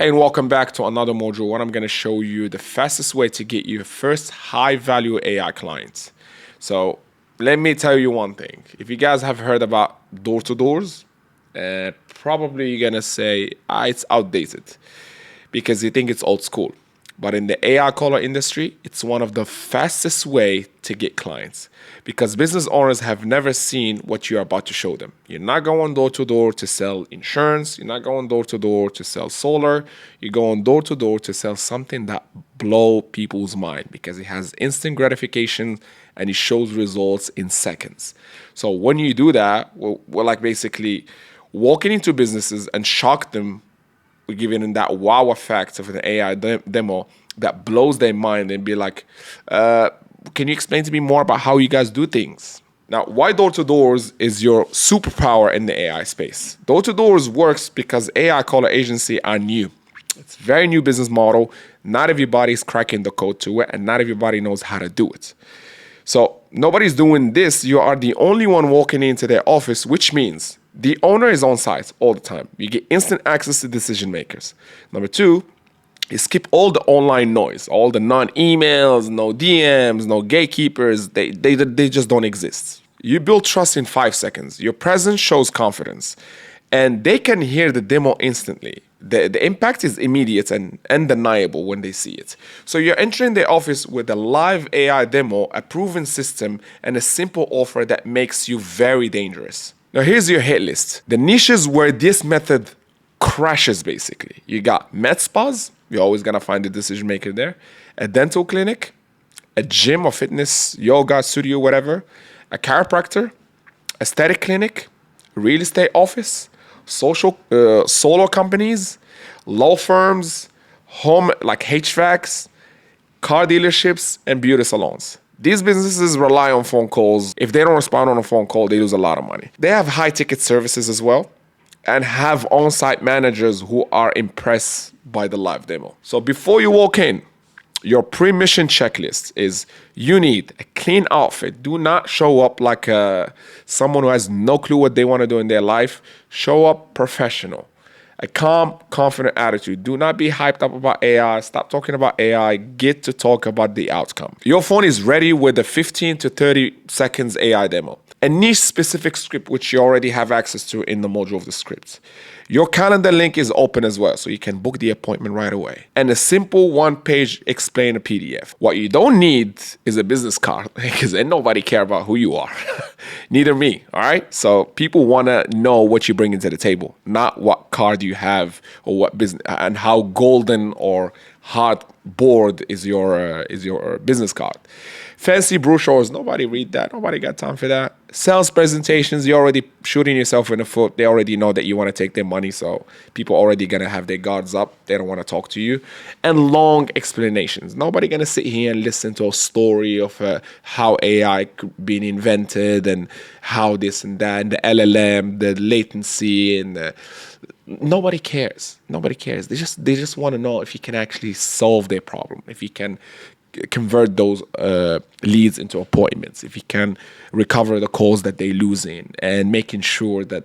And welcome back to another module where I'm going to show you the fastest way to get your first high value AI clients. So let me tell you one thing. If you guys have heard about door-to-doors, probably you're going to say, it's outdated because you think it's old school. But in the AI caller industry, it's one of the fastest way to get clients because business owners have never seen what you're about to show them. You're not going door to door to sell insurance. You're not going door to door to sell solar. You're going door to door to sell something that blow people's mind because it has instant gratification and it shows results in seconds. So when you do that, we're like basically walking into businesses and shock them. We're giving them that wow effect of an AI demo that blows their mind and be like, can you explain to me more about how you guys do things? Now, why door-to-doors is your superpower in the AI space? Door-to-doors works because AI caller agency are new. It's a very new business model. Not everybody's cracking the code to it, and not everybody knows how to do it. So nobody's doing this. You are the only one walking into their office, which means the owner is on site all the time. You get instant access to decision makers. Number two, you skip all the online noise, all the non-emails, no DMs, no gatekeepers. They just don't exist. You build trust in 5 seconds. Your presence shows confidence. And they can hear the demo instantly. The impact is immediate and undeniable when they see it. So you're entering the office with a live AI demo, a proven system, and a simple offer that makes you very dangerous. Now here's your hit list. The niches where this method crashes basically. You got med spas, you're always gonna find the decision maker there. A dental clinic, a gym or fitness, yoga studio, whatever. A chiropractor, aesthetic clinic, real estate office, solar companies, law firms, home like HVACs, car dealerships, and beauty salons. These businesses rely on phone calls. If they don't respond on a phone call, they lose a lot of money. They have high ticket services as well and have on-site managers who are impressed by the live demo. So before you walk in, your pre-mission checklist is you need a clean outfit. Do not show up like someone who has no clue what they want to do in their life. Show up professional. A calm, confident attitude. Do not be hyped up about AI. Stop talking about AI. Get to talk about the outcome. Your phone is ready with a 15 to 30 seconds AI demo. A niche-specific script, which you already have access to in the module of the scripts. Your calendar link is open as well, so you can book the appointment right away. And a simple one-page explainer PDF. What you don't need is a business card, because then nobody care about who you are. Neither me, all right? So people want to know what you bring into the table, not what card you have or what business, and how golden or hard board is your business card. Fancy brochures, nobody read that. Nobody got time for that. Sales presentations, you're already shooting yourself in the foot. They already know that you want to take their money, so people already going to have their guards up. They don't want to talk to you. And long explanations. Nobody going to sit here and listen to a story of how AI being invented and how this and that, and the LLM, the latency, and nobody cares. Nobody cares. They just want to know if you can actually solve their problem, if you can convert those leads into appointments, if you can recover the calls that they lose in, and making sure that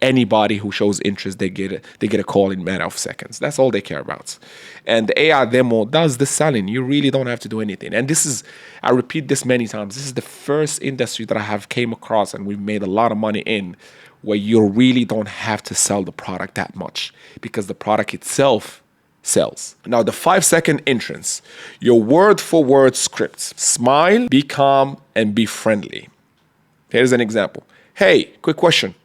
anybody who shows interest, they get a call in a matter of seconds. That's all they care about. And the AI demo does the selling. You really don't have to do anything. And this is, I repeat this many times, this is the first industry that I have came across and we've made a lot of money in, where you really don't have to sell the product that much because the product itself sells. Now, the 5-second entrance, your word-for-word script. Smile, be calm, and be friendly. Here's an example. Hey, quick question.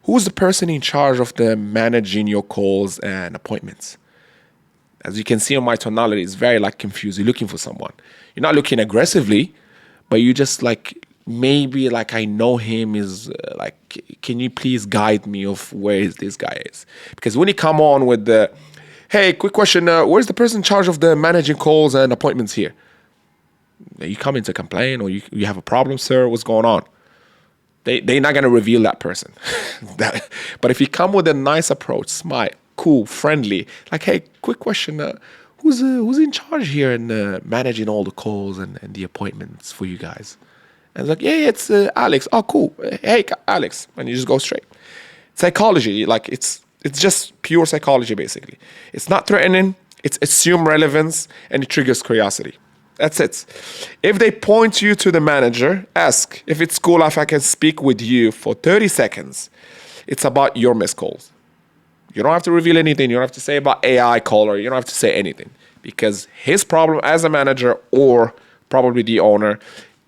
Who's the person in charge of the managing your calls and appointments? As you can see on my tonality, it's very like confused. You're looking for someone. You're not looking aggressively, but you just like, maybe like I know him, is like, can you please guide me of where this guy is? Because when you come on with the, hey, quick question, where's the person in charge of the managing calls and appointments here? You come in to complain, or you have a problem, sir? What's going on? They're not going to reveal that person. But if you come with a nice approach, smile, cool, friendly, like, hey, quick question, who's in charge here and managing all the calls and the appointments for you guys? And it's like, yeah, it's Alex. Oh, cool. Hey, Alex. And you just go straight. Psychology, like, it's It's just pure psychology, basically. It's not threatening, it's assume relevance, and it triggers curiosity. That's it. If they point you to the manager, ask, if it's cool if I can speak with you for 30 seconds. It's about your missed calls. You don't have to reveal anything. You don't have to say about AI caller. You don't have to say anything. Because his problem as a manager or probably the owner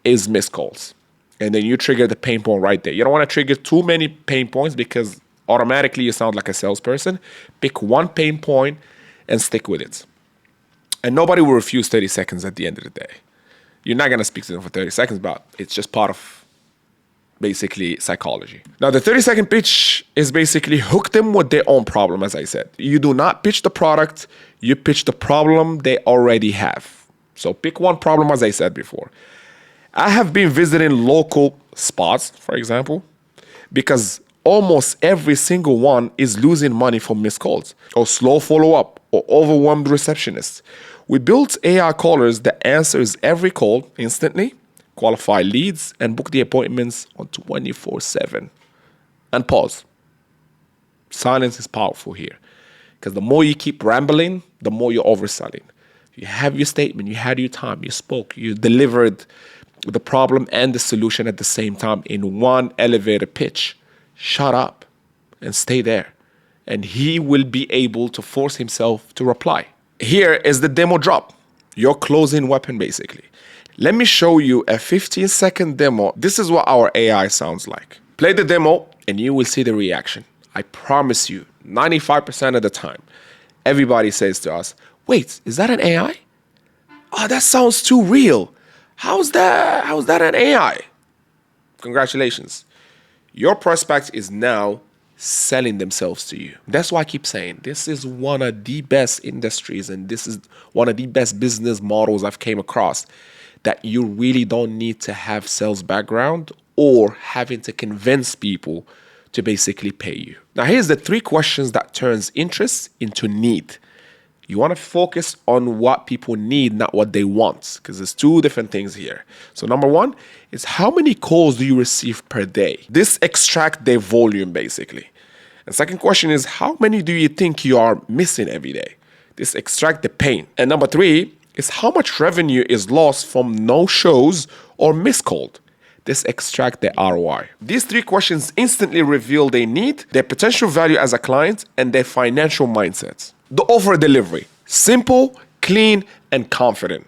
is missed calls. And then you trigger the pain point right there. You don't want to trigger too many pain points because automatically you sound like a salesperson. Pick one pain point and stick with it. And nobody will refuse 30 seconds at the end of the day. You're not going to speak to them for 30 seconds, but it's just part of basically psychology. Now, the 30-second pitch is basically hook them with their own problem, as I said. You do not pitch the product, you pitch the problem they already have. So pick one problem, as I said before. I have been visiting local spots, for example, because almost every single one is losing money from missed calls or slow follow-up or overwhelmed receptionists. We built AI callers that answers every call instantly, qualify leads, and book the appointments on 24/7. And pause. Silence is powerful here because the more you keep rambling, the more you're overselling. You have your statement, you had your time, you spoke, you delivered the problem and the solution at the same time in one elevator pitch. Shut up and stay there. And he will be able to force himself to reply. Here is the demo drop, your closing weapon basically. Let me show you a 15-second demo. This is what our AI sounds like. Play the demo and you will see the reaction. I promise you, 95% of the time, everybody says to us, wait, is that an AI? Oh, that sounds too real. How's that an AI? Congratulations. Your prospect is now selling themselves to you. That's why I keep saying this is one of the best industries and this is one of the best business models I've came across that you really don't need to have sales background or having to convince people to basically pay you. Now, here's the 3 questions that turns interest into need. You want to focus on what people need, not what they want, because there's 2 different things here. So number 1 is how many calls do you receive per day? This extracts their volume, basically. And second question is how many do you think you are missing every day? This extracts the pain. And number 3 is how much revenue is lost from no shows or missed called. This extract the ROI. These 3 questions instantly reveal their need, their potential value as a client, and their financial mindsets. The offer delivery, simple, clean, and confident.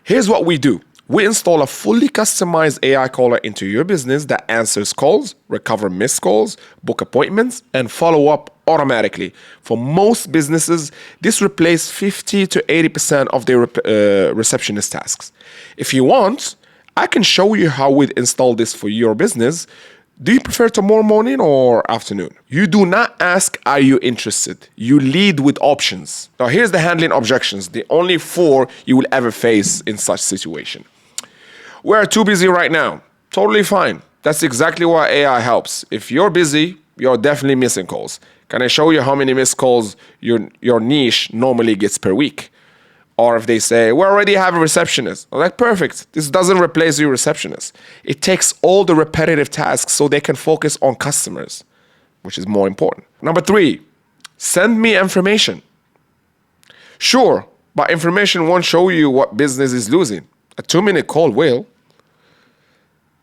Here's what we do. We install a fully customized AI caller into your business that answers calls, recover missed calls, book appointments, and follow up automatically. For most businesses, this replaces 50 to 80% of their receptionist tasks. If you want, I can show you how we'd install this for your business. Do you prefer tomorrow morning or afternoon? You do not ask, are you interested? You lead with options. Now, here's the handling objections, the only 4 you will ever face in such situation. We're too busy right now. Totally fine. That's exactly why AI helps. If you're busy, you're definitely missing calls. Can I show you how many missed calls your niche normally gets per week? Or if they say, we already have a receptionist. I'm like, perfect. This doesn't replace your receptionist. It takes all the repetitive tasks so they can focus on customers, which is more important. Number 3, send me information. Sure, but information won't show you what business is losing. A 2-minute call will.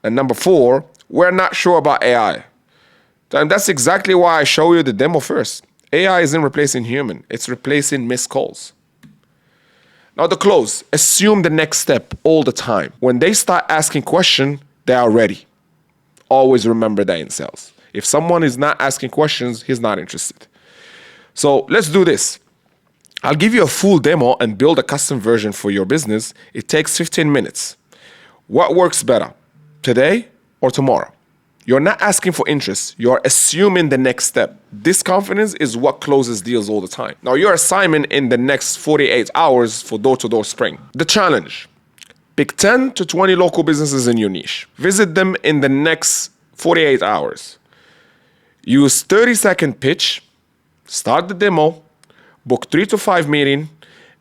And number 4, we're not sure about AI. And that's exactly why I show you the demo first. AI isn't replacing human. It's replacing missed calls. Now the close, assume the next step all the time. When they start asking questions, they are ready. Always remember that in sales. If someone is not asking questions, he's not interested. So let's do this. I'll give you a full demo and build a custom version for your business. It takes 15 minutes. What works better, today or tomorrow? You're not asking for interest. You're assuming the next step. This confidence is what closes deals all the time. Now, your assignment in the next 48 hours for door-to-door spring. The challenge. Pick 10 to 20 local businesses in your niche. Visit them in the next 48 hours. Use 30-second pitch. Start the demo. Book 3 to 5 meetings.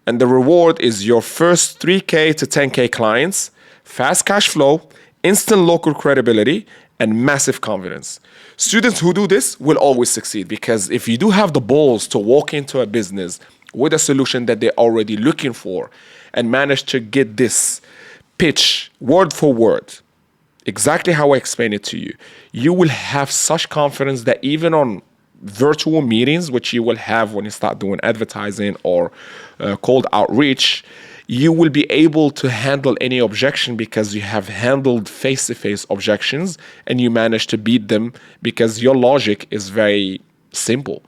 And the reward is your first 3K to 10K clients, fast cash flow, instant local credibility, and massive confidence. Students who do this will always succeed, because if you do have the balls to walk into a business with a solution that they're already looking for and manage to get this pitch word for word, exactly how I explained it to you, you will have such confidence that even on virtual meetings, which you will have when you start doing advertising or cold outreach, you will be able to handle any objection because you have handled face-to-face objections and you manage to beat them because your logic is very simple.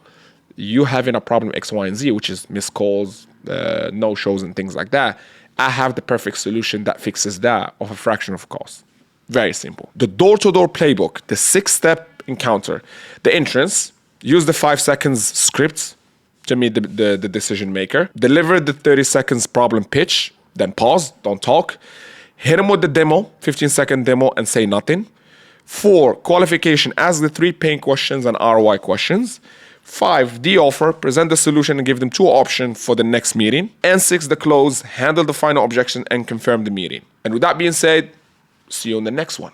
You having a problem X, Y, and Z, which is missed calls, no-shows, and things like that. I have the perfect solution that fixes that of a fraction of cost. Very simple. The door-to-door playbook, the 6-step encounter, the entrance, use the 5 seconds script to meet the decision maker. Deliver the 30 seconds problem pitch, then pause, don't talk. Hit them with the demo, 15-second demo, and say nothing. 4, qualification, ask the 3 pain questions and ROI questions. 5, the offer, present the solution and give them 2 options for the next meeting. And 6, the close, handle the final objection and confirm the meeting. And with that being said, see you on the next one.